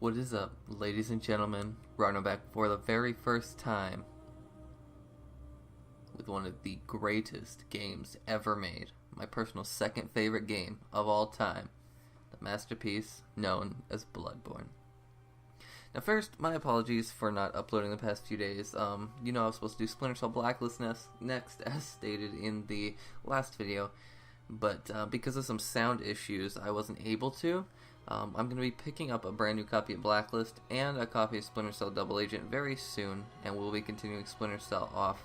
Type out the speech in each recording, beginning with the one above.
What is up, ladies and gentlemen? Rarno back for the very first time with one of the greatest games ever made. My personal second favorite game of all time. The masterpiece known as Bloodborne. Now first, my apologies for not uploading the past few days. I was supposed to do Splinter Cell Blacklist next, as stated in the last video. But because of some sound issues, I wasn't able to. I'm going to be picking up a brand new copy of Blacklist and a copy of Splinter Cell Double Agent very soon, and we'll be continuing Splinter Cell off.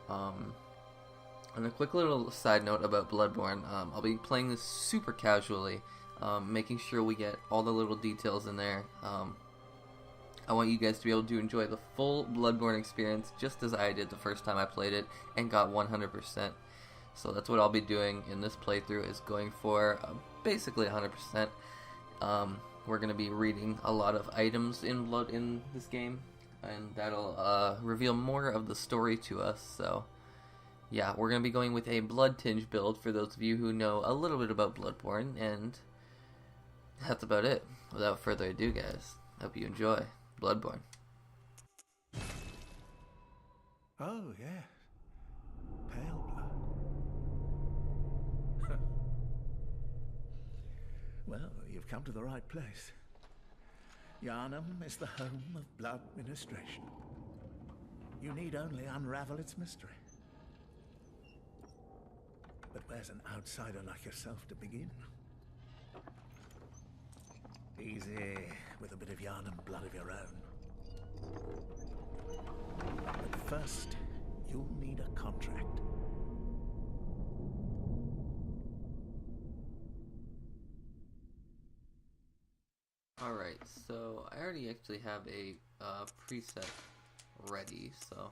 And a quick little side note about Bloodborne, I'll be playing this super casually, making sure we get all the little details in there. I want you guys to be able to enjoy the full Bloodborne experience just as I did the first time I played it and got 100%. So that's what I'll be doing in this playthrough, is going for basically 100%. We're going to be reading a lot of items in this game, and that'll reveal more of the story to us. So yeah, we're going to be going with a Bloodtinge build for those of you who know a little bit about Bloodborne, and that's about it. Without further ado, guys, hope you enjoy Bloodborne. Oh, yeah. Pale blood. Well, you've come to the right place. Yharnam is the home of blood ministration. You need only unravel its mystery. But where's an outsider like yourself to begin? Easy, with a bit of Yharnam blood of your own. But first, you'll need a contract. Alright, so I already actually have a preset ready, so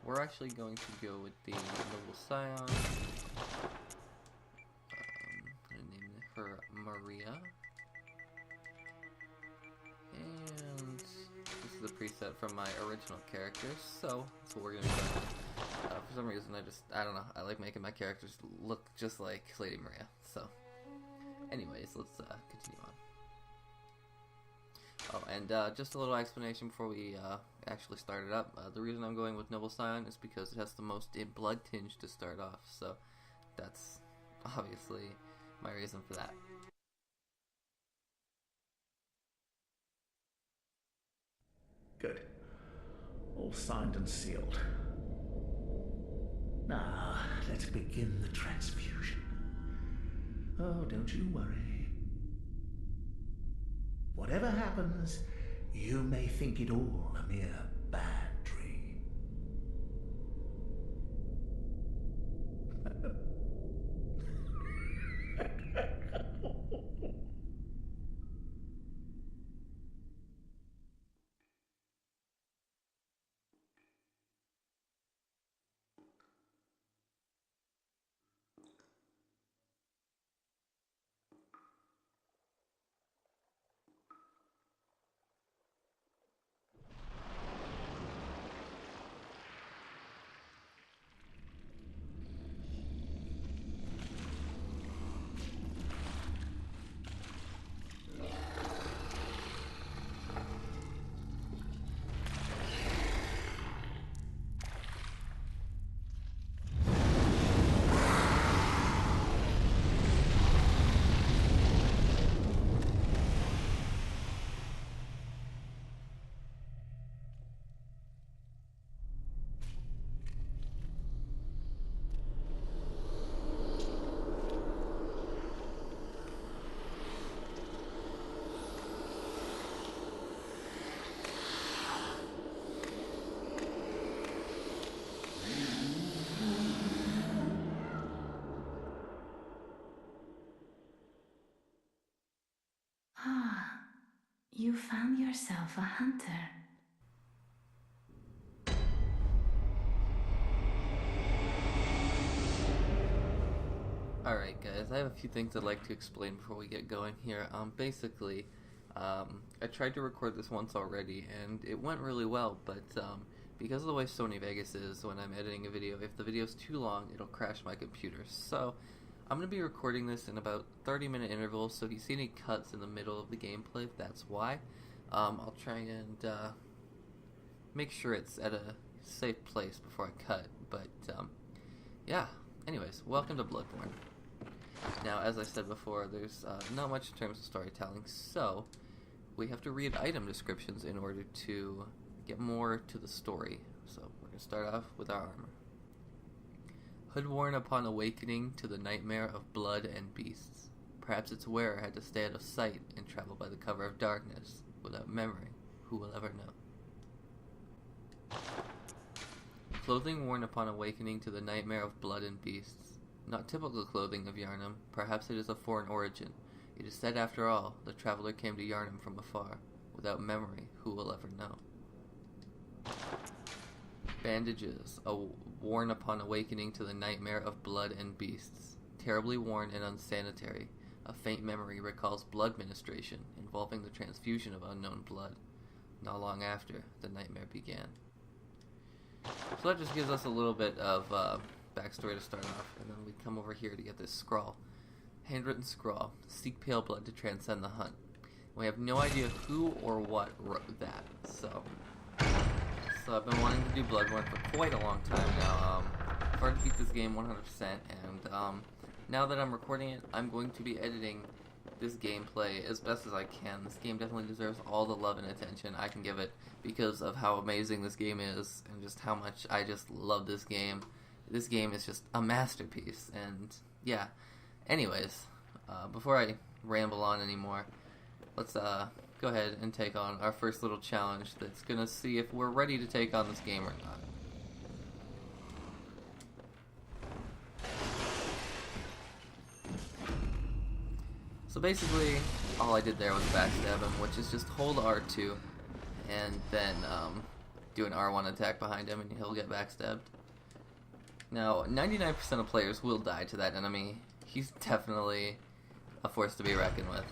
we're actually going to go with the Noble Scion. I'm going to name her Maria. And this is the preset from my original characters, so that's what we're going to do. For some reason, I don't know, I like making my characters look just like Lady Maria, so anyways, let's continue on. Oh, and just a little explanation before we actually start it up. The reason I'm going with Noble Scion is because it has the most Bloodtinge to start off, so that's obviously my reason for that. Good. All signed and sealed. Now, let's begin the transfusion. Oh, don't you worry. Whatever happens, you may think it all a mere bad dream. You found yourself a hunter. Alright guys, I have a few things I'd like to explain before we get going here. Basically, I tried to record this once already and it went really well, but because of the way Sony Vegas is when I'm editing a video, if the video's too long, it'll crash my computer. So I'm going to be recording this in about 30-minute intervals, so if you see any cuts in the middle of the gameplay, that's why. I'll try and make sure it's at a safe place before I cut, but yeah. Anyways, welcome to Bloodborne. Now, as I said before, there's not much in terms of storytelling, so we have to read item descriptions in order to get more to the story. So we're going to start off with our armor. Hood worn upon awakening to the nightmare of blood and beasts. Perhaps its wearer had to stay out of sight and travel by the cover of darkness, without memory. Who will ever know? Clothing worn upon awakening to the nightmare of blood and beasts. Not typical clothing of Yarnum, perhaps it is of foreign origin. It is said, after all, the traveler came to Yarnum from afar. Without memory, who will ever know? Bandages, worn upon awakening to the nightmare of blood and beasts. Terribly worn and unsanitary. A faint memory recalls blood ministration, involving the transfusion of unknown blood. Not long after, the nightmare began. So that just gives us a little bit of backstory to start off, and then we come over here to get this scrawl. Handwritten scrawl. Seek pale blood to transcend the hunt. We have no idea who or what wrote that, so I've been wanting to do Bloodborne for quite a long time now. I've already beat this game 100%, and now that I'm recording it, I'm going to be editing this gameplay as best as I can. This game definitely deserves all the love and attention I can give it because of how amazing this game is and just how much I just love this game. This game is just a masterpiece, and yeah. Anyways, before I ramble on anymore, let's go ahead and take on our first little challenge that's gonna see if we're ready to take on this game or not. So basically, all I did there was backstab him, which is just hold R2 and then do an R1 attack behind him and he'll get backstabbed. Now, 99% of players will die to that enemy. He's definitely a force to be reckoned with.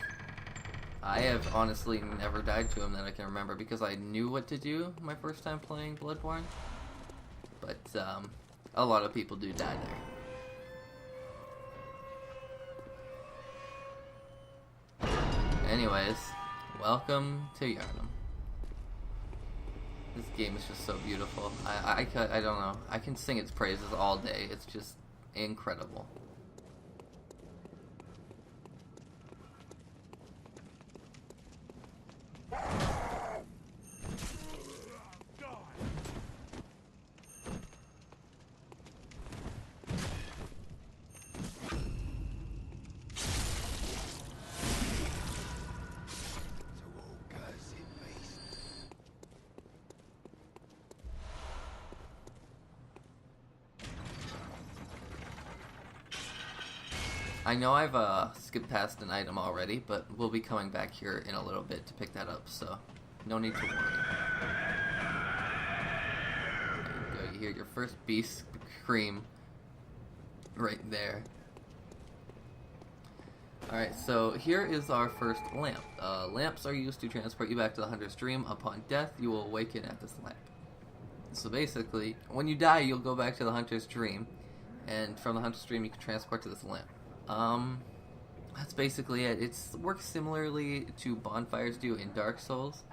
I have honestly never died to him that I can remember because I knew what to do my first time playing Bloodborne. But a lot of people do die there. Anyways, welcome to Yarnum. This game is just so beautiful. I don't know. I can sing its praises all day. It's just incredible. I know I've skipped past an item already, but we'll be coming back here in a little bit to pick that up, so no need to worry. There you go, you hear your first beast scream right there. Alright, so here is our first lamp. Lamps are used to transport you back to the Hunter's Dream. Upon death, you will awaken at this lamp. So basically, when you die, you'll go back to the Hunter's Dream, and from the Hunter's Dream, you can transport to this lamp. That's basically it. It works similarly to bonfires do in Dark Souls,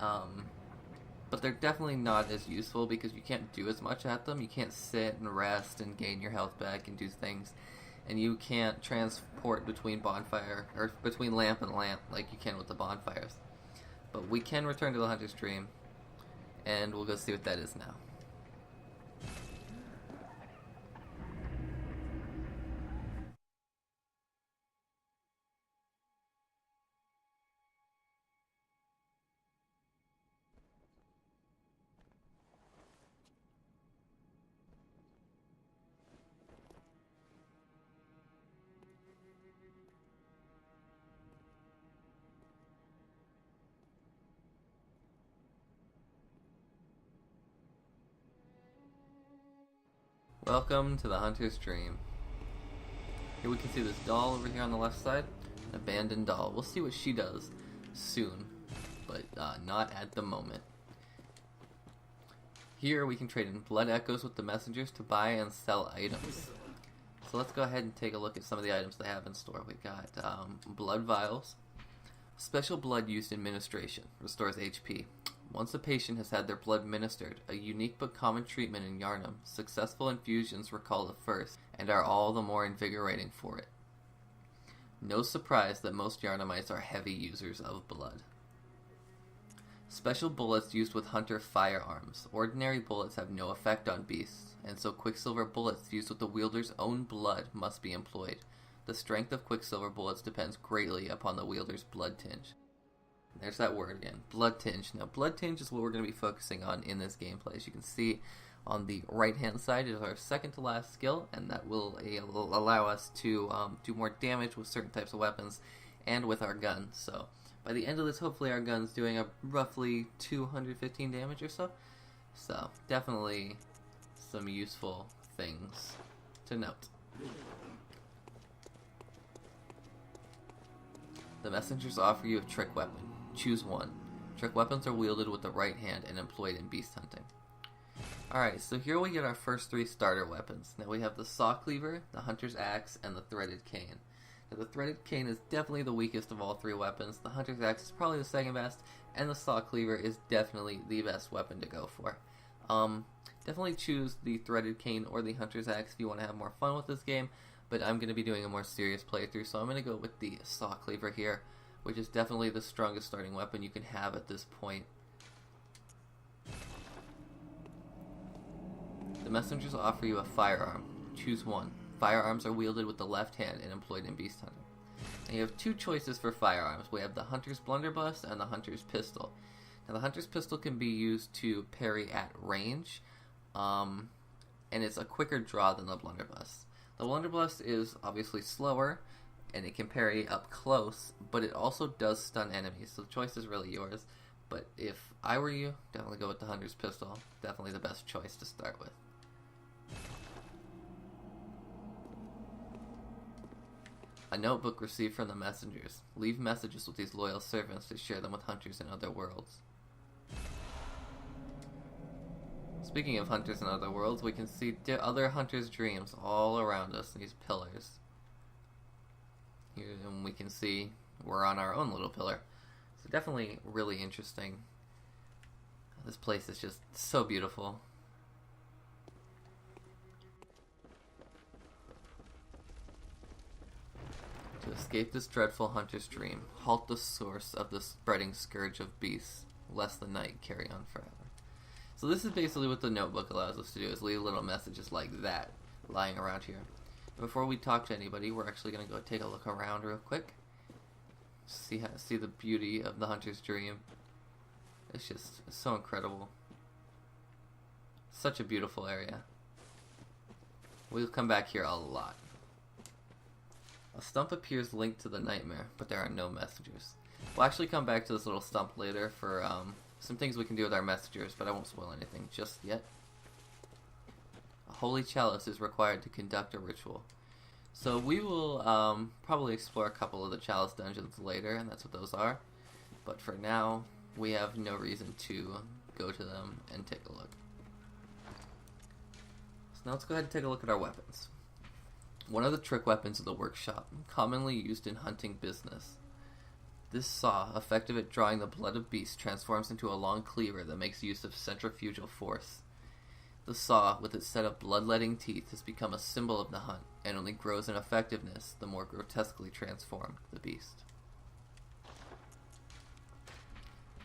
but they're definitely not as useful because you can't do as much at them. You can't sit and rest and gain your health back and do things, and you can't transport between bonfire, or between lamp and lamp like you can with the bonfires. But we can return to the Hunter's Dream, and we'll go see what that is now. Welcome to the Hunter's Dream. Here we can see this doll over here on the left side. An abandoned doll. We'll see what she does soon, but not at the moment. Here we can trade in blood echoes with the messengers to buy and sell items. So let's go ahead and take a look at some of the items they have in store. We got blood vials. Special blood used in ministration. Restores HP. Once a patient has had their blood ministered, a unique but common treatment in Yharnam, successful infusions recall the first, and are all the more invigorating for it. No surprise that most Yharnamites are heavy users of blood. Special bullets used with hunter firearms. Ordinary bullets have no effect on beasts, and so Quicksilver Bullets used with the wielder's own blood must be employed. The strength of Quicksilver Bullets depends greatly upon the wielder's Bloodtinge. There's that word again, Bloodtinge. Now, Bloodtinge is what we're going to be focusing on in this gameplay. As you can see, on the right-hand side is our second-to-last skill, and that will allow us to do more damage with certain types of weapons and with our gun. So, by the end of this, hopefully our gun's doing a roughly 215 damage or so. So, definitely some useful things to note. The messengers offer you a trick weapon. Choose one. Trick weapons are wielded with the right hand and employed in beast hunting. Alright, so here we get our first three starter weapons. Now we have the Saw Cleaver, the Hunter's Axe, and the Threaded Cane. Now the Threaded Cane is definitely the weakest of all three weapons. The Hunter's Axe is probably the second best, and the Saw Cleaver is definitely the best weapon to go for. Definitely choose the Threaded Cane or the Hunter's Axe if you want to have more fun with this game, but I'm going to be doing a more serious playthrough, so I'm going to go with the Saw Cleaver here, which is definitely the strongest starting weapon you can have at this point. The messengers offer you a firearm. Choose one. Firearms are wielded with the left hand and employed in beast hunting. And you have two choices for firearms. We have the Hunter's Blunderbuss and the Hunter's Pistol. Now the Hunter's Pistol can be used to parry at range, and it's a quicker draw than the Blunderbuss. The Blunderbuss is obviously slower, and it can parry up close, but it also does stun enemies, so the choice is really yours. But if I were you, definitely go with the Hunter's Pistol. Definitely the best choice to start with. A notebook received from the messengers. Leave messages with these loyal servants to share them with hunters in other worlds. Speaking of hunters in other worlds, we can see other hunters' dreams all around us, these pillars. Here, and we can see we're on our own little pillar. So definitely really interesting. This place is just so beautiful. To escape this dreadful hunter's dream, halt the source of the spreading scourge of beasts, lest the night carry on forever. So this is basically what the notebook allows us to do, is leave little messages like that lying around here. Before we talk to anybody, we're actually going to go take a look around real quick. See the beauty of the hunter's dream. It's just so incredible. Such a beautiful area. We'll come back here a lot. A stump appears linked to the nightmare, but there are no messengers. We'll actually come back to this little stump later for some things we can do with our messengers, but I won't spoil anything just yet. A holy chalice is required to conduct a ritual. So we will probably explore a couple of the chalice dungeons later, and that's what those are. But for now, we have no reason to go to them and take a look. So now let's go ahead and take a look at our weapons. One of the trick weapons of the workshop, commonly used in hunting business. This saw, effective at drawing the blood of beasts, transforms into a long cleaver that makes use of centrifugal force. The saw, with its set of bloodletting teeth, has become a symbol of the hunt, and only grows in effectiveness the more grotesquely transformed the beast.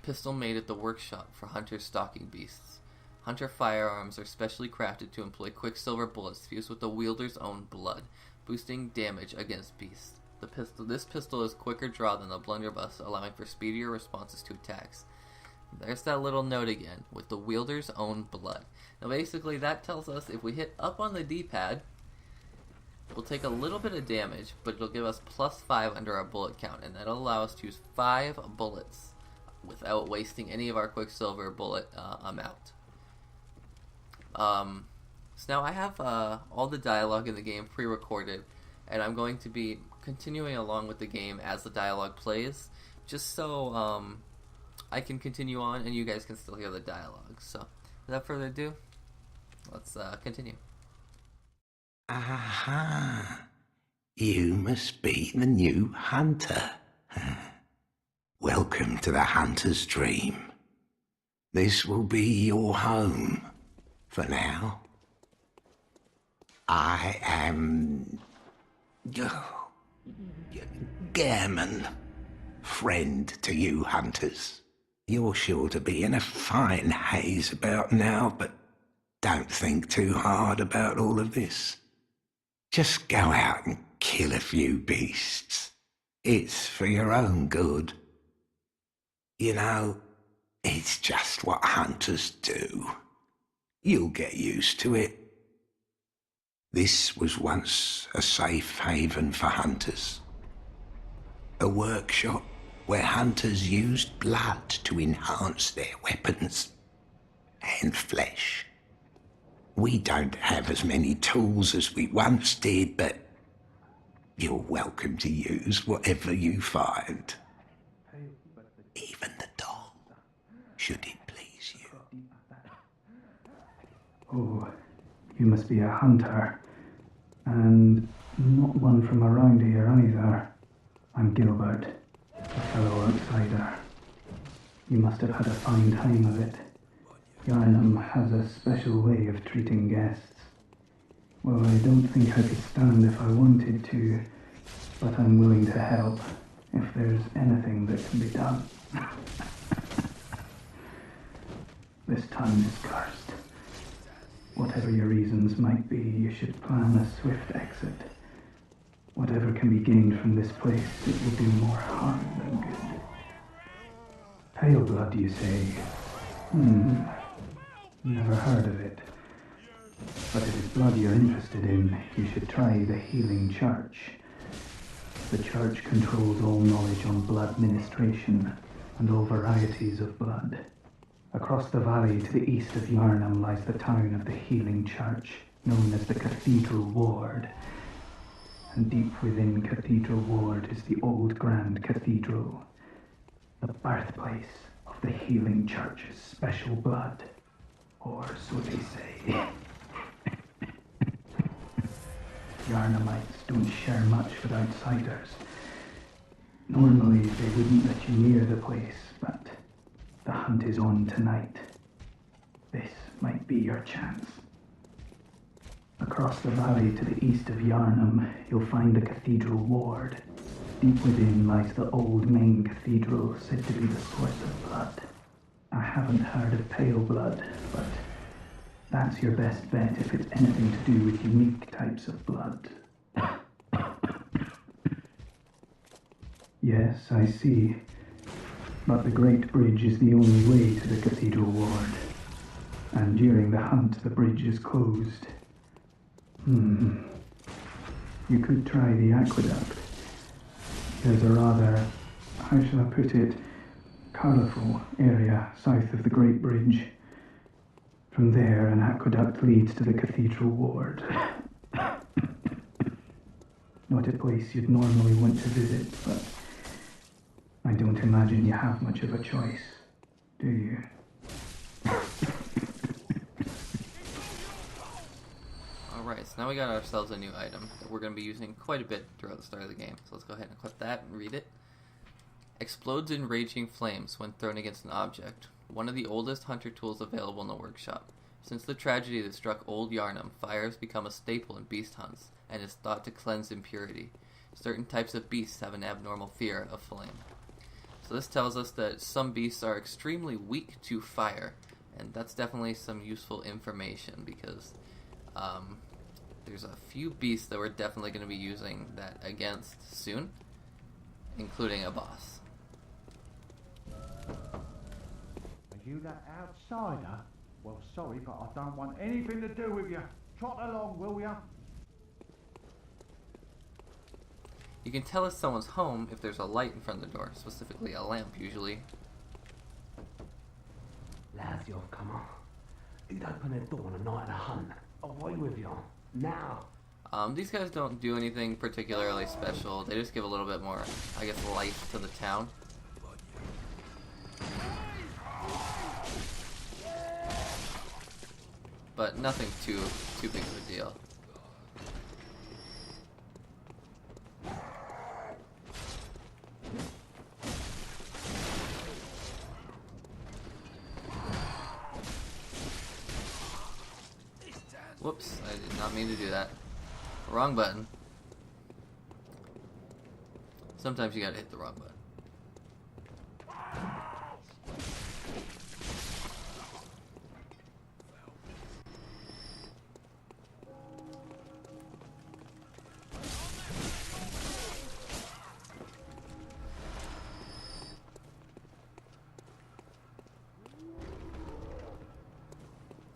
Pistol made at the workshop for hunters stalking beasts. Hunter firearms are specially crafted to employ Quicksilver Bullets fused with the wielder's own blood, boosting damage against beasts. This pistol is quicker draw than the blunderbuss, allowing for speedier responses to attacks. There's that little note again, with the wielder's own blood. Now basically that tells us if we hit up on the D-pad, we'll take a little bit of damage, but it'll give us +5 under our bullet count, and that'll allow us to use 5 bullets without wasting any of our Quicksilver bullet amount. So now I have all the dialogue in the game pre-recorded, and I'm going to be continuing along with the game as the dialogue plays, just so I can continue on and you guys can still hear the dialogue. So without further ado, let's continue. Aha! You must be the new hunter. Welcome to the hunter's dream. This will be your home for now. I am Garman, friend to you hunters. You're sure to be in a fine haze about now, but don't think too hard about all of this. Just go out and kill a few beasts. It's for your own good. You know, it's just what hunters do. You'll get used to it. This was once a safe haven for hunters. A workshop where hunters used blood to enhance their weapons and flesh. We don't have as many tools as we once did, but you're welcome to use whatever you find. Even the dog, should it please you. Oh, you must be a hunter. And not one from around here either. I'm Gilbert, a fellow outsider. You must have had a fine time of it. Yarnum has a special way of treating guests. Well, I don't think I could stand if I wanted to, but I'm willing to help if there's anything that can be done. This town is cursed. Whatever your reasons might be, you should plan a swift exit. Whatever can be gained from this place, it will do more harm than good. Pale blood, you say? Never heard of it. But if it's blood you're interested in, you should try the Healing Church. The church controls all knowledge on blood ministration and all varieties of blood. Across the valley to the east of Yarnum lies the town of the Healing Church, known as the Cathedral Ward. And deep within Cathedral Ward is the old Grand Cathedral, the birthplace of the Healing Church's special blood. Or so they say. Yarnumites don't share much with outsiders. Normally they wouldn't let you near the place, but the hunt is on tonight. This might be your chance. Across the valley to the east of Yarnum, you'll find the Cathedral Ward. Deep within lies the old main cathedral, said to be the source of blood. I haven't heard of pale blood, but that's your best bet if it's anything to do with unique types of blood. Yes, I see. But the Great Bridge is the only way to the Cathedral Ward. And during the hunt, the bridge is closed. You could try the aqueduct. There's a rather, how shall I put it, colourful area south of the Great Bridge. From there, an aqueduct leads to the Cathedral Ward. Not a place you'd normally want to visit, but I don't imagine you have much of a choice, do you? Alright, so now we got ourselves a new item that we're going to be using quite a bit throughout the start of the game. So let's go ahead and click that and read it. Explodes in raging flames when thrown against an object. One of the oldest hunter tools available in the workshop. Since the tragedy that struck old Yarnum, fire has become a staple in beast hunts, and is thought to cleanse impurity. Certain types of beasts have an abnormal fear of flame. So this tells us that some beasts are extremely weak to fire, and that's definitely some useful information, because there's a few beasts that we're definitely going to be using that against soon, including a boss. Are you that outsider? Well, sorry, but I don't want anything to do with you. Trot along, will ya? You can tell if someone's home if there's a light in front of the door, specifically a lamp usually. Lads, you've come on. You'd open the door on a night of a hunt. Away with you. Now. These guys don't do anything particularly special. They just give a little bit more, I guess, life to the town. But nothing too big of a deal. Whoops, I did not mean to do that. Wrong button. Sometimes you gotta hit the wrong button.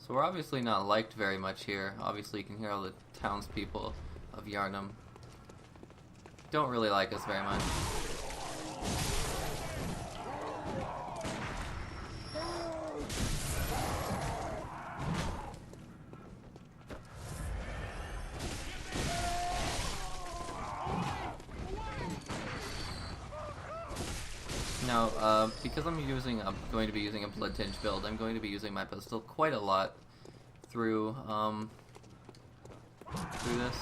So we're obviously not liked very much here. Obviously you can hear all the townspeople of Yharnam don't really like us very much. Now, because I'm going to be using a Bloodtinge build, I'm going to be using my pistol quite a lot through this.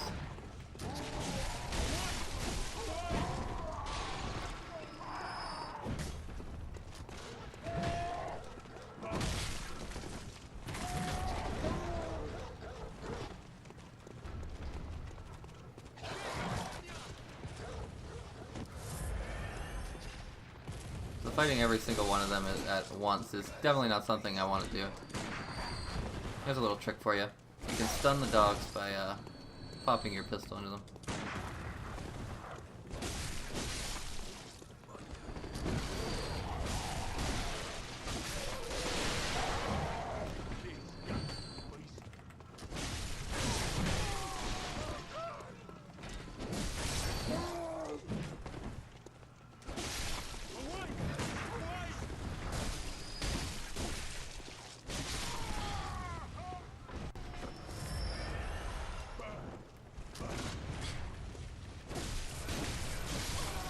Fighting every single one of them at once is definitely not something I want to do. Here's a little trick for you. You can stun the dogs by popping your pistol into them.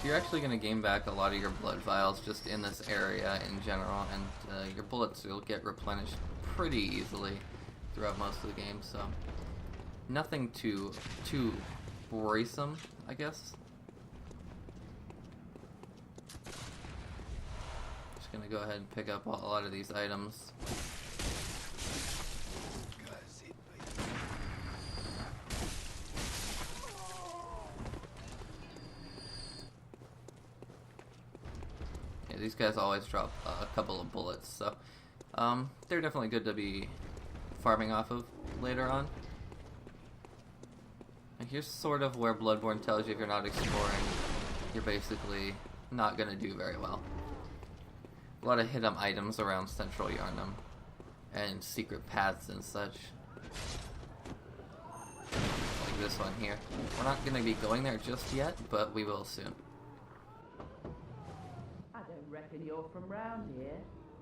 You're actually going to gain back a lot of your blood vials just in this area in general, and your bullets will get replenished pretty easily throughout most of the game, so nothing too worrisome, I guess. Just going to go ahead and pick up a lot of these items. These guys always drop a couple of bullets, so they're definitely good to be farming off of later on. And here's sort of where Bloodborne tells you if you're not exploring, you're basically not going to do very well. A lot of hidden items around central Yharnam, and secret paths and such. Like this one here. We're not going to be going there just yet, but we will soon. Reckon you're from round here?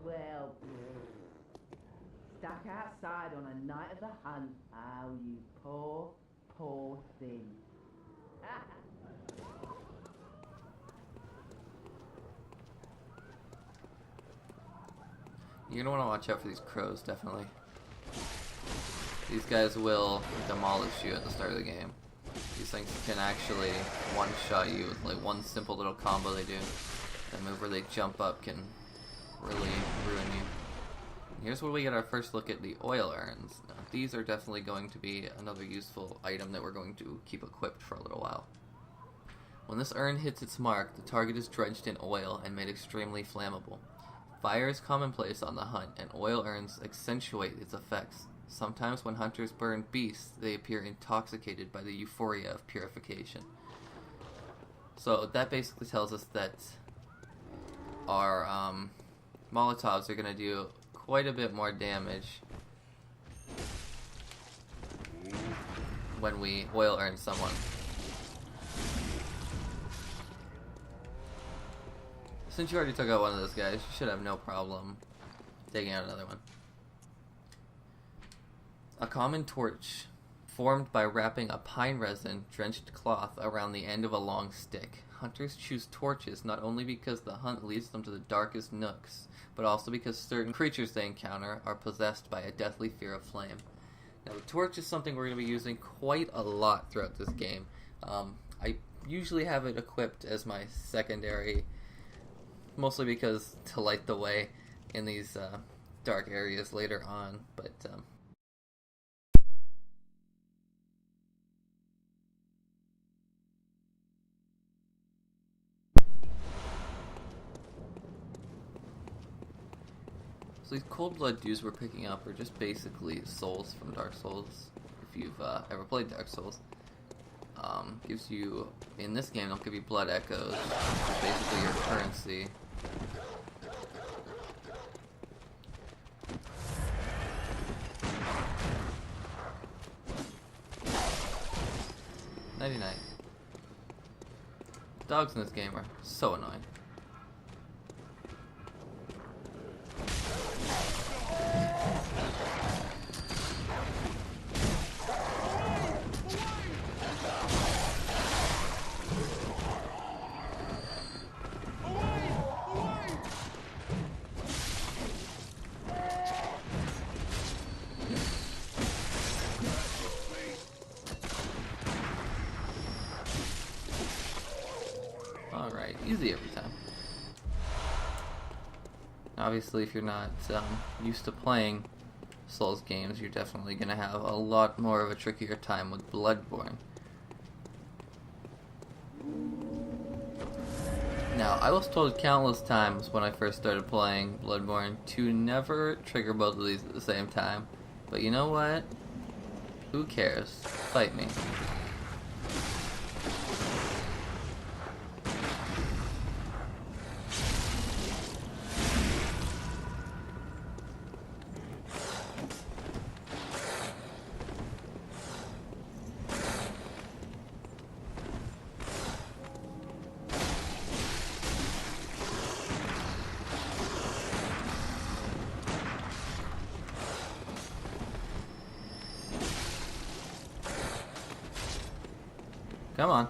Well, stuck outside on a night of the hunt. Oh, you poor, poor thing. You're gonna want to watch out for these crows, definitely. These guys will demolish you at the start of the game. These things can actually one-shot you with like one simple little combo they do. That move where they jump up can really ruin you. Here's where we get our first look at the oil urns. Now, these are definitely going to be another useful item that we're going to keep equipped for a little while. When this urn hits its mark, the target is drenched in oil and made extremely flammable. Fire is commonplace on the hunt, and oil urns accentuate its effects. Sometimes when hunters burn beasts, they appear intoxicated by the euphoria of purification. So that basically tells us that our Molotovs are going to do quite a bit more damage when we oil urn someone. Since you already took out one of those guys, you should have no problem taking out another one. A common torch formed by wrapping a pine resin drenched cloth around the end of a long stick. Hunters choose torches not only because the hunt leads them to the darkest nooks, but also because certain creatures they encounter are possessed by a deathly fear of flame. Now the torch is something we're going to be using quite a lot throughout this game. I usually have it equipped as my secondary, mostly because to light the way in these dark areas later on, but So these cold blood dues we're picking up are just basically souls from Dark Souls. If you've ever played Dark Souls, gives you, in this game, they'll give you blood echoes, which is basically your currency. Nighty-night. Dogs in this game are so annoying. Alright, easy every time. Obviously, if you're not used to playing Souls games, you're definitely going to have a lot more of a trickier time with Bloodborne. Now, I was told countless times when I first started playing Bloodborne to never trigger both of these at the same time. But you know what? Who cares? Fight me. Come on.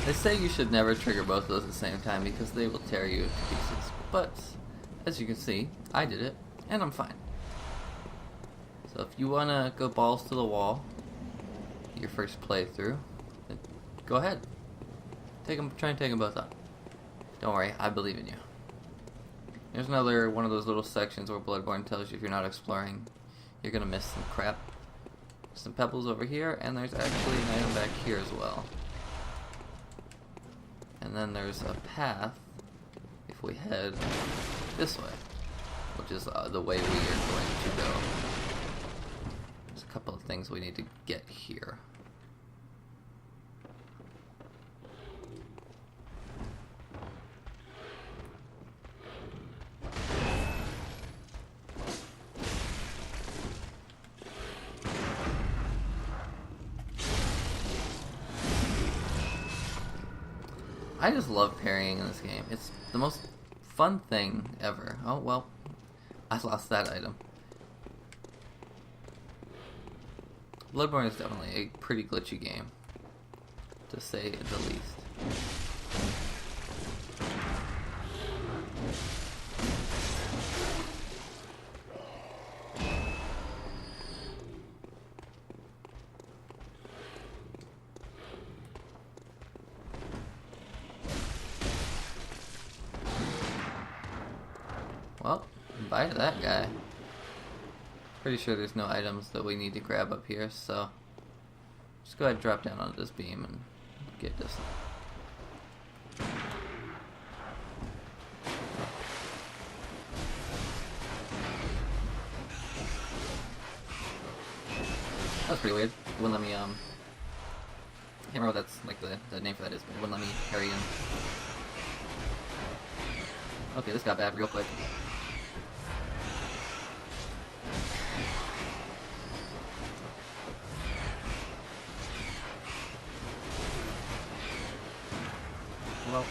They say you should never trigger both of those at the same time because they will tear you to pieces. But, as you can see, I did it, and I'm fine. So if you want to go balls to the wall, your first playthrough, then go ahead. Try and take them both out. Don't worry, I believe in you. There's another one of those little sections where Bloodborne tells you if you're not exploring, you're gonna miss some crap. Some pebbles over here, and there's actually an item back here as well. And then there's a path if we head this way, which is the way we are going to go. There's a couple of things we need to get here. I just love parrying in this game. It's the most fun thing ever. Oh, well, I lost that item. Bloodborne is definitely a pretty glitchy game, to say the least. Well, bye to that guy. Pretty sure there's no items that we need to grab up here, so just go ahead and drop down onto this beam and get this. That was pretty weird. It wouldn't let me, I can't remember what that's, like, the name for that is, but it wouldn't let me carry in. Okay, this got bad real quick. Well.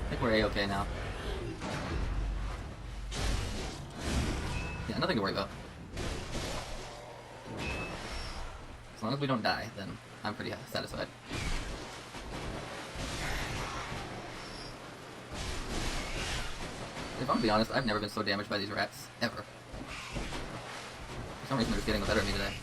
I think we're A-okay now. Yeah, nothing to worry about. As long as we don't die, then I'm pretty satisfied. If I'm gonna be honest, I've never been so damaged by these rats, ever. For some reason they're just getting the better of me today.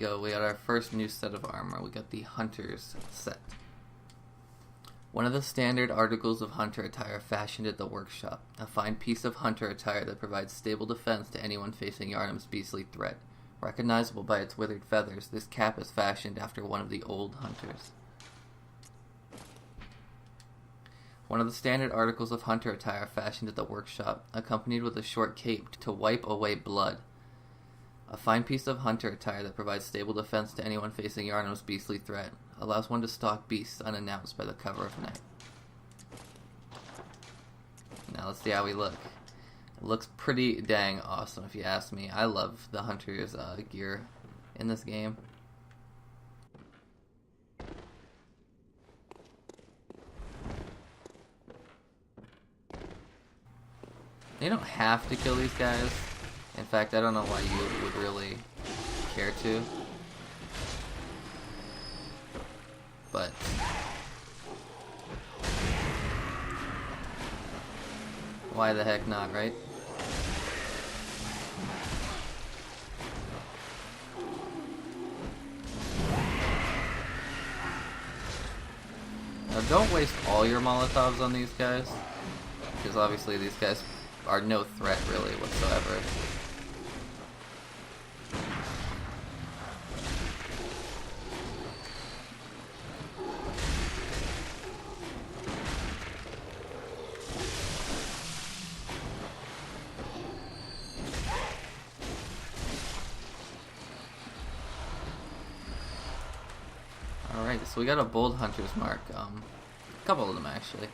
go. We got our first new set of armor. We got the Hunter's set. One of the standard articles of hunter attire fashioned at the workshop. A fine piece of hunter attire that provides stable defense to anyone facing Yharnam's beastly threat. Recognizable by its withered feathers, this cap is fashioned after one of the old hunters. One of the standard articles of hunter attire fashioned at the workshop, accompanied with a short cape to wipe away blood. A fine piece of hunter attire that provides stable defense to anyone facing Yharnam's beastly threat. Allows one to stalk beasts unannounced by the cover of night. Now let's see how we look. It looks pretty dang awesome if you ask me. I love the hunter's gear in this game. You don't have to kill these guys. In fact, I don't know why you would really care to. But why the heck not, right? Now don't waste all your Molotovs on these guys, because obviously these guys are no threat really whatsoever. Alright, so we got a bold hunter's mark, a couple of them actually.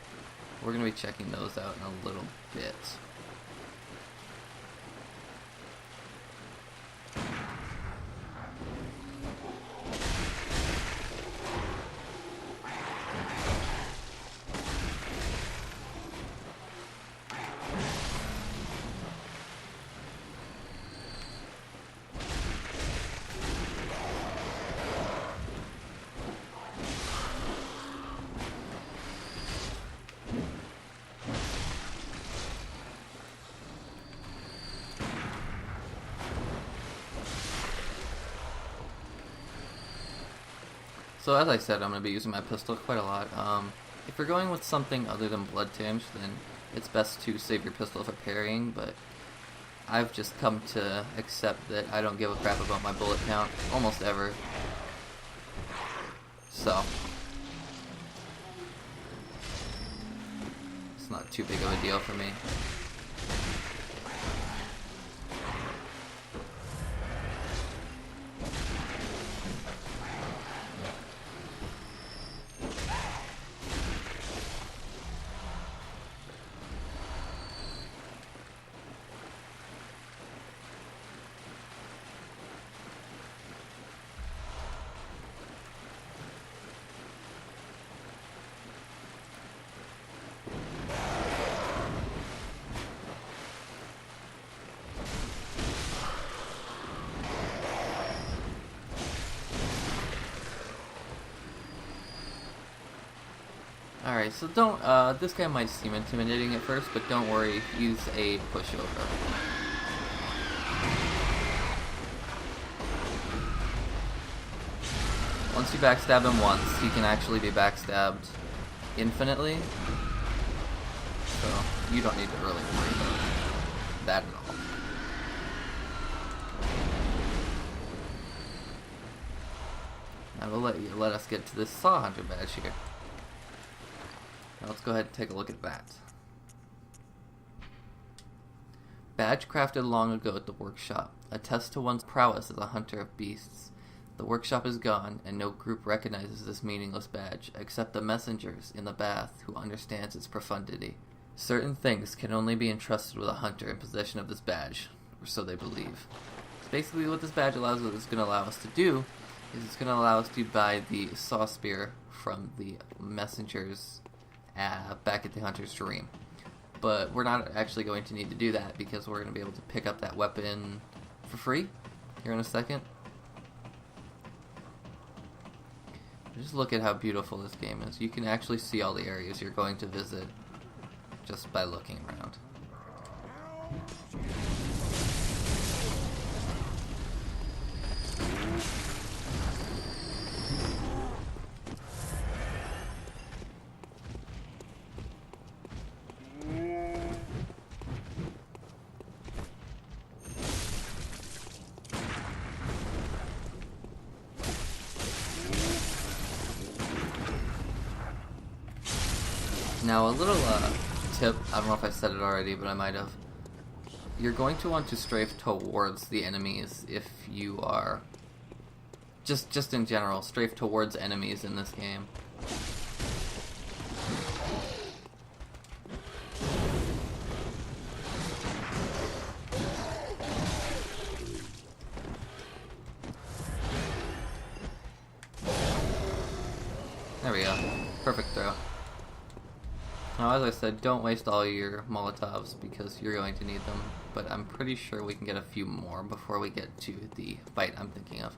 We're going to be checking those out in a little bit. So as I said, I'm going to be using my pistol quite a lot. If you're going with something other than Bloodtinge, then it's best to save your pistol for parrying, but I've just come to accept that I don't give a crap about my bullet count, almost ever. So it's not too big of a deal for me. Alright, so don't, this guy might seem intimidating at first, but don't worry, use a pushover. Once you backstab him once, he can actually be backstabbed infinitely, so you don't need to really worry about that at all. Now we'll let us get to this Saw Hunter badge here. Now let's go ahead and take a look at that. Badge crafted long ago at the workshop. Attests to one's prowess as a hunter of beasts. The workshop is gone, and no group recognizes this meaningless badge, except the messengers in the bath who understands its profundity. Certain things can only be entrusted with a hunter in possession of this badge, or so they believe. So basically what this badge allows us, is going to allow us to do, is it's going to allow us to buy the saw spear from the messengers back at the Hunter's Dream. But we're not actually going to need to do that because we're going to be able to pick up that weapon for free here in a second. Just look at how beautiful this game is. You can actually see all the areas you're going to visit just by looking around. Now a little tip, I don't know if I said it already, but I might have. You're going to want to strafe towards the enemies if you are... Just in general, strafe towards enemies in this game. There we go. Perfect throw. Now, as I said, don't waste all your Molotovs because you're going to need them, but I'm pretty sure we can get a few more before we get to the fight I'm thinking of.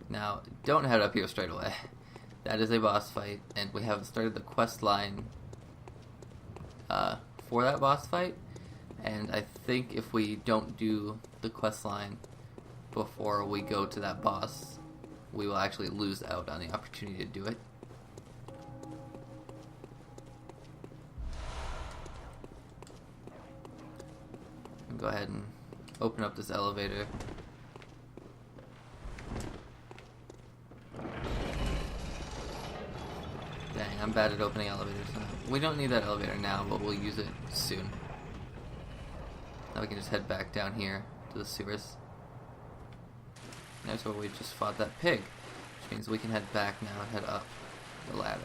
Now, don't head up here straight away. That is a boss fight, and we haven't started the quest line for that boss fight, and I think if we don't do the quest line before we go to that boss, we will actually lose out on the opportunity to do it. Go ahead and open up this elevator. Dang, I'm bad at opening elevators. We don't need that elevator now, but we'll use it soon. Now we can just head back down here to the sewers. There's where we just fought that pig, which means we can head back now and head up the ladder.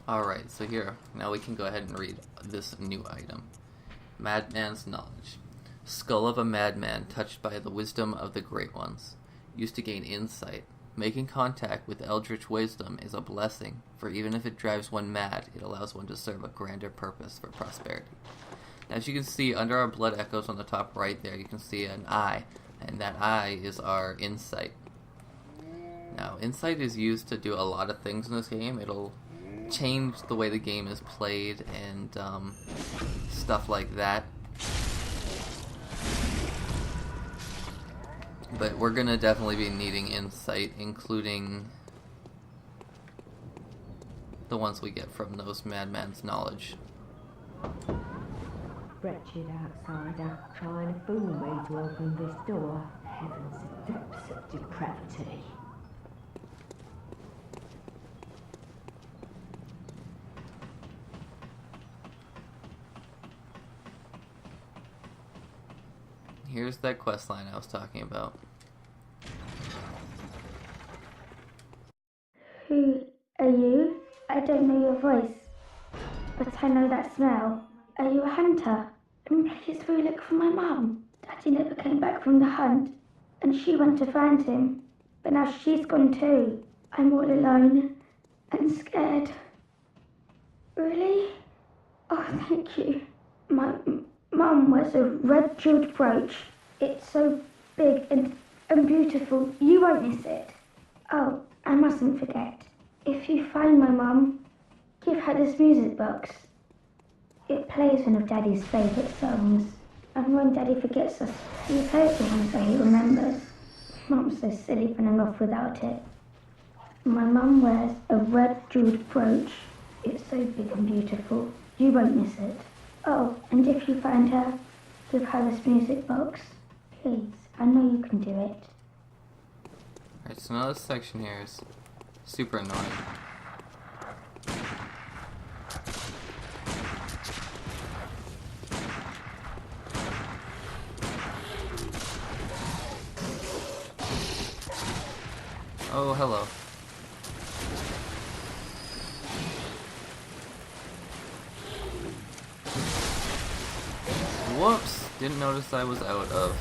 Alright, so here, now we can go ahead and read this new item. Madman's Knowledge. Skull of a madman touched by the wisdom of the Great Ones. Used to gain insight. Making contact with eldritch wisdom is a blessing, for even if it drives one mad, it allows one to serve a grander purpose for prosperity. Now, as you can see, under our blood echoes on the top right there, you can see an eye, and that eye is our insight. Now, insight is used to do a lot of things in this game. It'll change the way the game is played and stuff like that. But we're gonna definitely be needing insight, including the ones we get from those Madman's Knowledge. Wretched outsider, trying to fool me to open this door. Heaven's depths of depravity. Here's that quest line I was talking about. Who are you? I don't know your voice, but I know that smell. Are you a hunter? And please will you look for my mum? Daddy never came back from the hunt, and she went to find him, but now she's gone too. I'm all alone and scared. Really? Oh, thank you. My mum wears a red jeweled brooch. It's so big and beautiful. You won't miss it. Oh, I mustn't forget. If you find my mum, give her this music box. It plays one of Daddy's favourite songs. And when Daddy forgets us, he plays the one so he remembers. Mum's so silly running off without it. My mum wears a red jeweled brooch. It's so big and beautiful. You won't miss it. Oh, and if you find her, give her this music box. Please, I know you can do it. Alright, so now this section here is super annoying. Oh, hello. Whoops! Didn't notice I was out of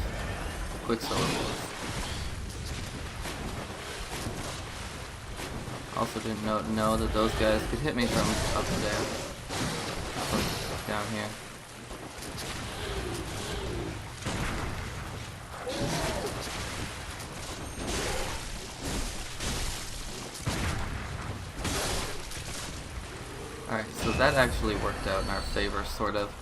Quicksilver Bullets. Also didn't know that those guys could hit me from up there. From down here. Alright, so that actually worked out in our favor, sort of.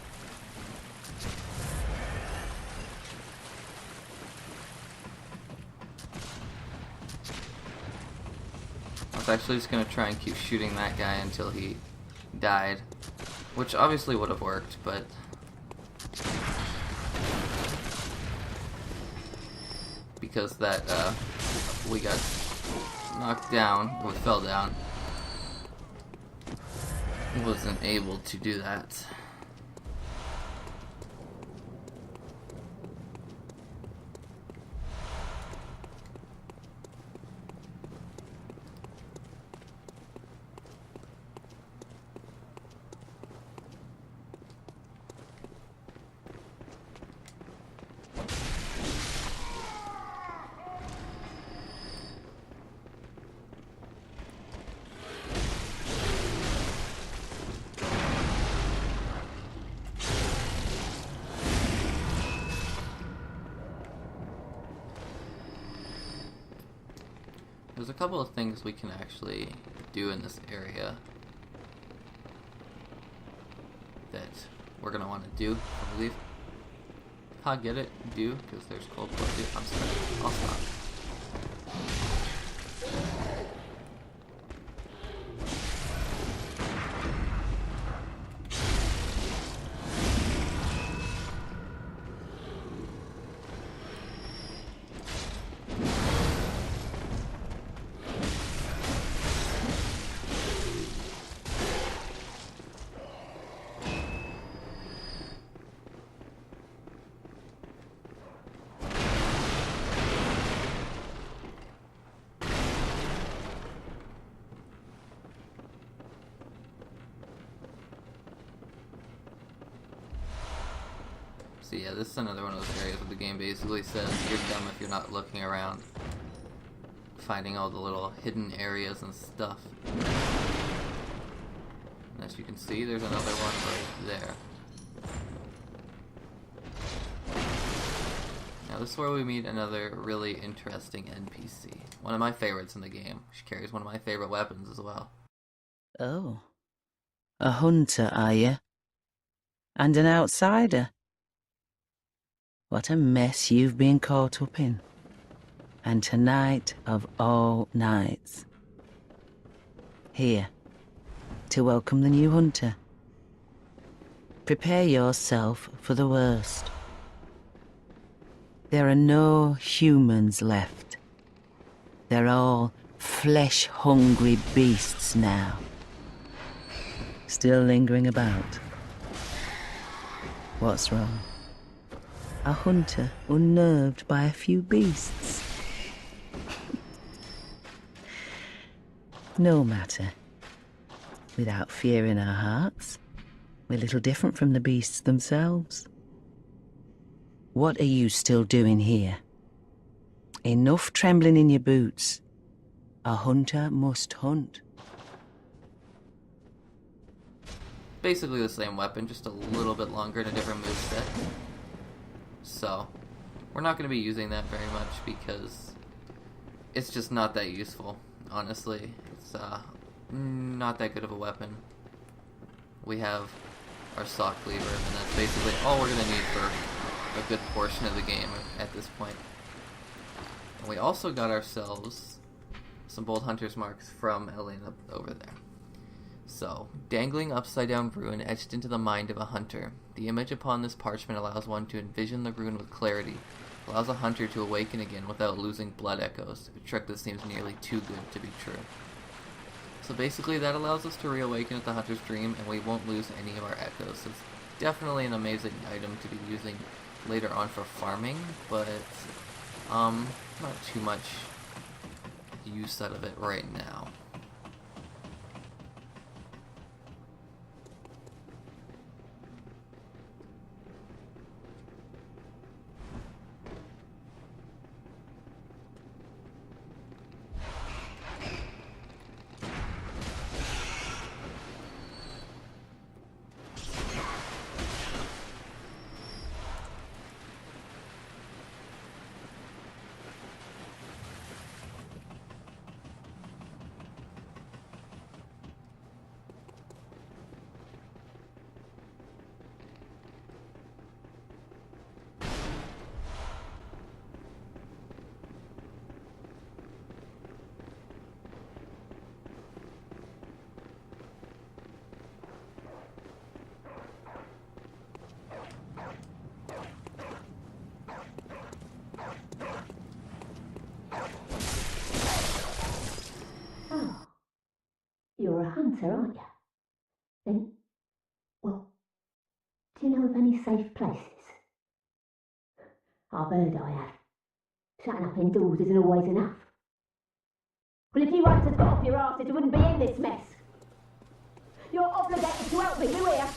I was actually just going to try and keep shooting that guy until he died, which obviously would have worked, but because that we got knocked down, we fell down, wasn't able to do that. There's a couple of things we can actually do in this area that we're going to want to do, I believe. Get it? Do? Because there's cold blood. I'm sorry. I'll stop. So yeah, this is another one of those areas where the game basically says you're dumb if you're not looking around, finding all the little hidden areas and stuff. And as you can see, there's another one right there. Now this is where we meet another really interesting NPC. One of my favorites in the game. She carries one of my favorite weapons as well. Oh. A hunter, are you? And an outsider? What a mess you've been caught up in. And tonight of all nights. Here, to welcome the new hunter. Prepare yourself for the worst. There are no humans left. They're all flesh-hungry beasts now. Still lingering about. What's wrong? A hunter unnerved by a few beasts. No matter. Without fear in our hearts, we're little different from the beasts themselves. What are you still doing here? Enough trembling in your boots. A hunter must hunt. Basically the same weapon, just a little bit longer and a different moveset. So, we're not going to be using that very much because it's just not that useful, honestly. It's not that good of a weapon. We have our saw cleaver, and that's basically all we're going to need for a good portion of the game at this point. And we also got ourselves some bold hunter's marks from Elena over there. So, dangling upside-down rune etched into the mind of a hunter. The image upon this parchment allows one to envision the rune with clarity, allows a hunter to awaken again without losing blood echoes, a trick that seems nearly too good to be true. So basically that allows us to reawaken at the hunter's dream, and we won't lose any of our echoes. So it's definitely an amazing item to be using later on for farming, but not too much use out of it right now. you're a hunter, aren't you? Then, well, do you know of any safe places? I've heard I have. Shutting up indoors isn't always enough. Well, if you hunters got off your arses, you wouldn't be in this mess. You're obligated to help me, you hear?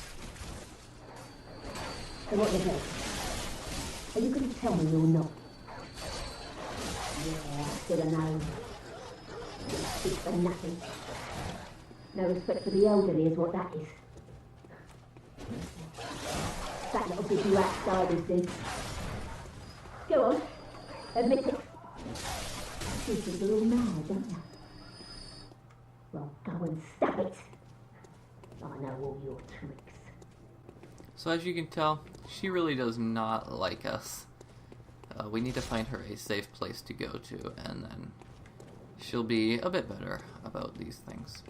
So what you do? Are you going to tell me you're not? Yeah, I should have known. Speak for nothing. No respect for the elderly is what that is. That little bit you outsiders do. Go on, admit it. You think you're all mad, don't you? Well, go and stab it. I know all your tricks. So as you can tell, she really does not like us. We need to find her a safe place to go to, and then she'll be a bit better about these things.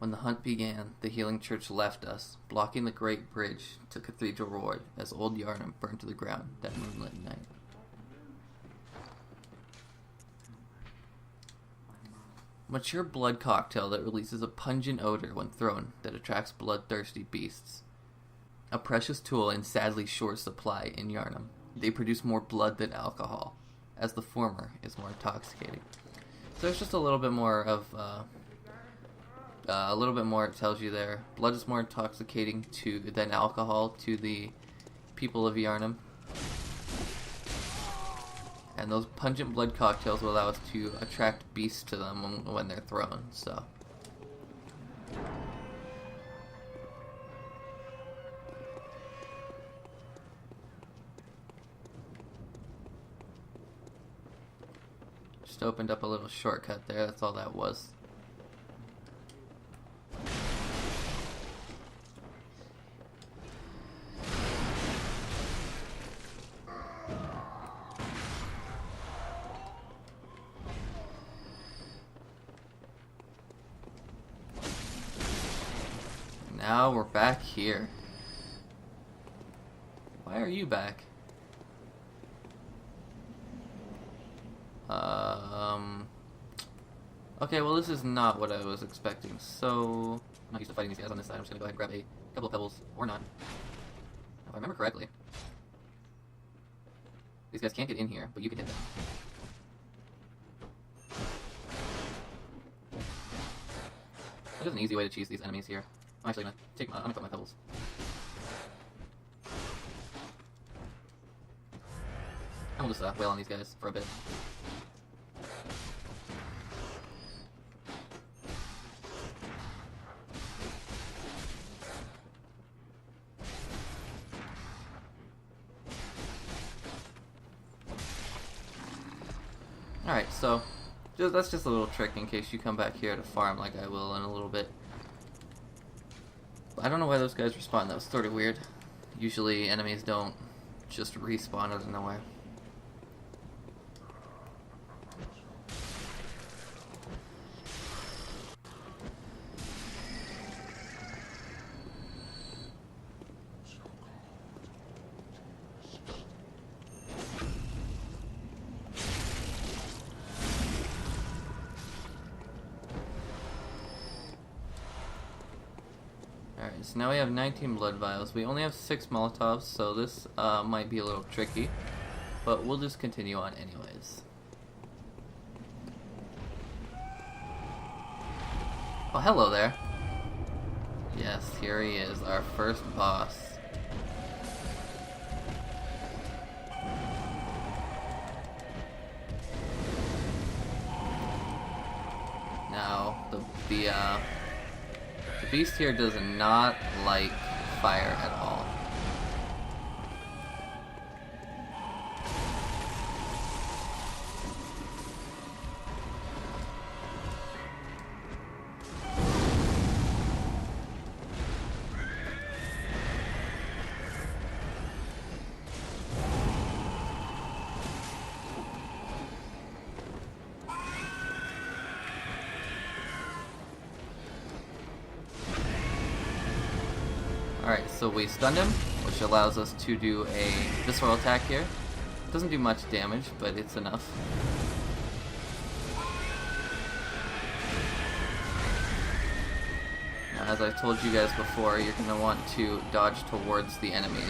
When the hunt began, the healing church left us, blocking the great bridge to Cathedral Road as old Yharnam burned to the ground that moonlit night. Mature blood cocktail that releases a pungent odor when thrown that attracts bloodthirsty beasts. A precious tool in sadly short supply in Yharnam. They produce more blood than alcohol, as the former is more intoxicating. So there's just a little bit more of a little bit more it tells you there. Blood is more intoxicating than alcohol to the people of Yharnam. And those pungent blood cocktails will allow us to attract beasts to them when they're thrown, so. Just opened up a little shortcut there, that's all that was. Now we're back here. Why are you back? Okay, well this is not what I was expecting, so... I'm not used to fighting these guys on this side. I'm just gonna go ahead and grab a couple of pebbles, or not. If I remember correctly. These guys can't get in here, but you can hit them. There's an easy way to cheese these enemies here. I'm actually gonna I'm gonna put my pebbles. And we'll just wail on these guys for a bit. Alright, so that's just a little trick in case you come back here to farm like I will in a little bit. I don't know why those guys respawn, that was sort of weird. Usually enemies don't just respawn out of nowhere. So now we have 19 blood vials. We only have 6 Molotovs, so this might be a little tricky. But we'll just continue on anyways. Oh, hello there. Yes, here he is, our first boss. Now, the beast here does not like fire at all. Alright, so we stunned him, which allows us to do a visceral attack here. Doesn't do much damage, but it's enough. Now, as I've told you guys before, you're going to want to dodge towards the enemies.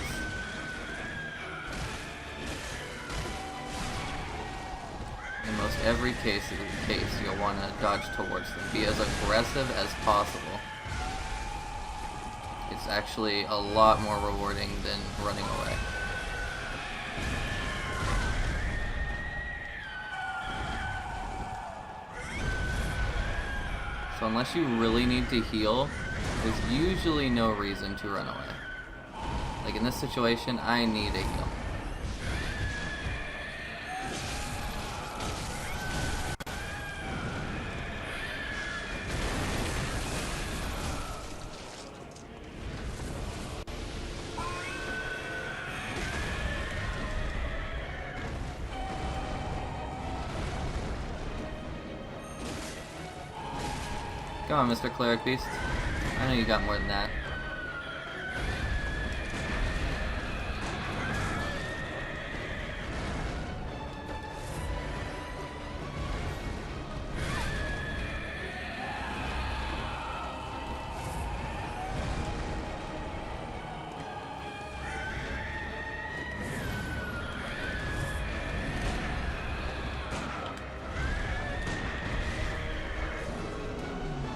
In most every case, you'll want to dodge towards them. Be as aggressive as possible. It's actually a lot more rewarding than running away. So unless you really need to heal, there's usually no reason to run away. Like in this situation, I need a heal. Come on, Mr. Cleric Beast. I know you got more than that.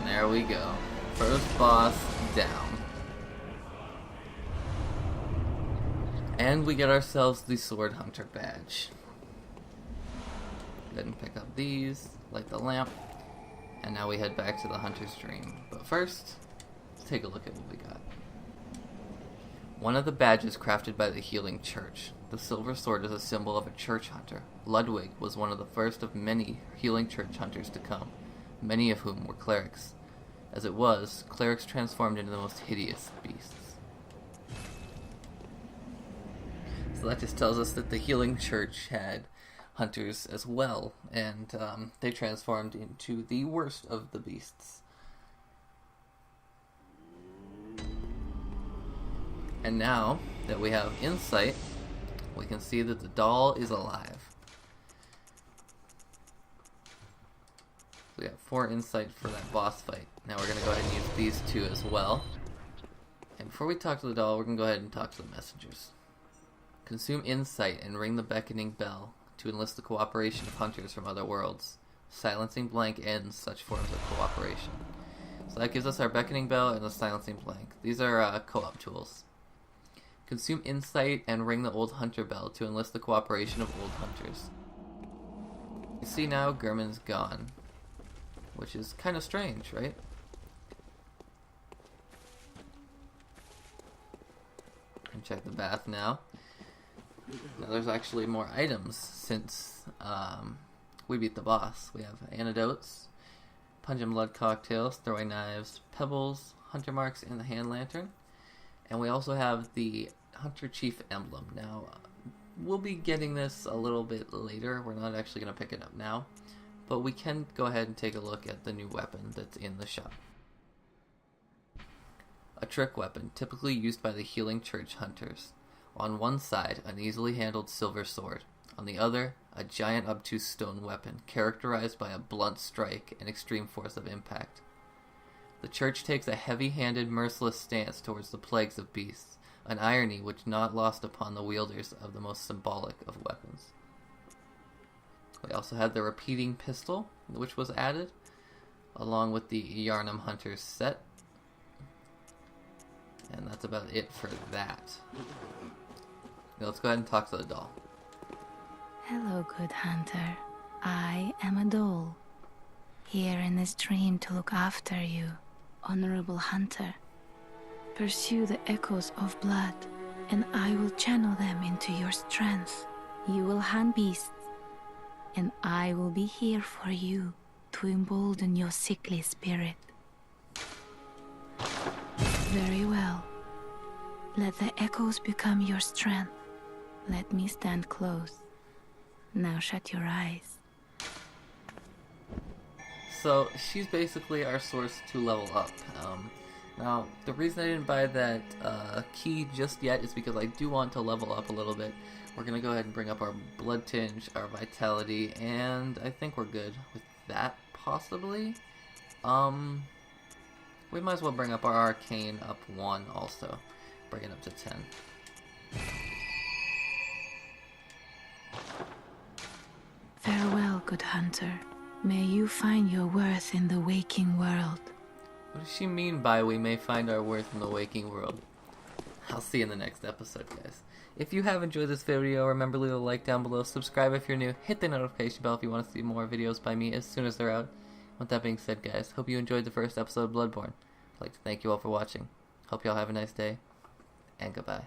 There we go. First boss down. And we get ourselves the Sword Hunter badge. Go ahead and pick up these, light the lamp, and now we head back to the Hunter's Dream. But first, let's take a look at what we got. One of the badges crafted by the Healing Church. The silver sword is a symbol of a church hunter. Ludwig was one of the first of many Healing Church hunters to come, many of whom were clerics. As it was, clerics transformed into the most hideous beasts. So that just tells us that the Healing Church had hunters as well, and they transformed into the worst of the beasts. And now that we have insight, we can see that the doll is alive. We got 4 insight for that boss fight. Now we're going to go ahead and use these 2 as well. And before we talk to the doll, we're going to go ahead and talk to the messengers. Consume insight and ring the beckoning bell to enlist the cooperation of hunters from other worlds. Silencing blank ends such forms of cooperation. So that gives us our beckoning bell and the silencing blank. These are co-op tools. Consume insight and ring the old hunter bell to enlist the cooperation of old hunters. You see now, Gehrman's gone. Which is kind of strange, right? And check the bath now. Now there's actually more items since we beat the boss. We have antidotes, pungent blood cocktails, throwing knives, pebbles, hunter marks, and the hand lantern. And we also have the Hunter Chief emblem. Now, we'll be getting this a little bit later. We're not actually going to pick it up now. But we can go ahead and take a look at the new weapon that's in the shop. A trick weapon, typically used by the Healing Church hunters. On one side, an easily handled silver sword. On the other, a giant obtuse stone weapon, characterized by a blunt strike and extreme force of impact. The Church takes a heavy-handed, merciless stance towards the plagues of beasts, an irony which not lost upon the wielders of the most symbolic of weapons. We also had the repeating pistol, which was added, along with the Yarnum Hunters set. And that's about it for that. Now let's go ahead and talk to the doll. Hello, good hunter. I am a doll, here in this dream to look after you, honorable hunter. Pursue the echoes of blood, and I will channel them into your strength. You will hunt beasts, and I will be here for you to embolden your sickly spirit. Very well. Let the echoes become your strength. Let me stand close. Now shut your eyes. So she's basically our source to level up. Now, the reason I didn't buy that key just yet is because I do want to level up a little bit. We're going to go ahead and bring up our Bloodtinge, our Vitality, and I think we're good with that, possibly. We might as well bring up our Arcane up 1 also. Bring it up to 10. Farewell, good hunter. May you find your worth in the waking world. What does she mean by we may find our worth in the waking world? I'll see you in the next episode, guys. If you have enjoyed this video, remember to leave a like down below, subscribe if you're new, hit the notification bell if you want to see more videos by me as soon as they're out. With that being said, guys, hope you enjoyed the first episode of Bloodborne. I'd like to thank you all for watching. Hope you all have a nice day, and goodbye.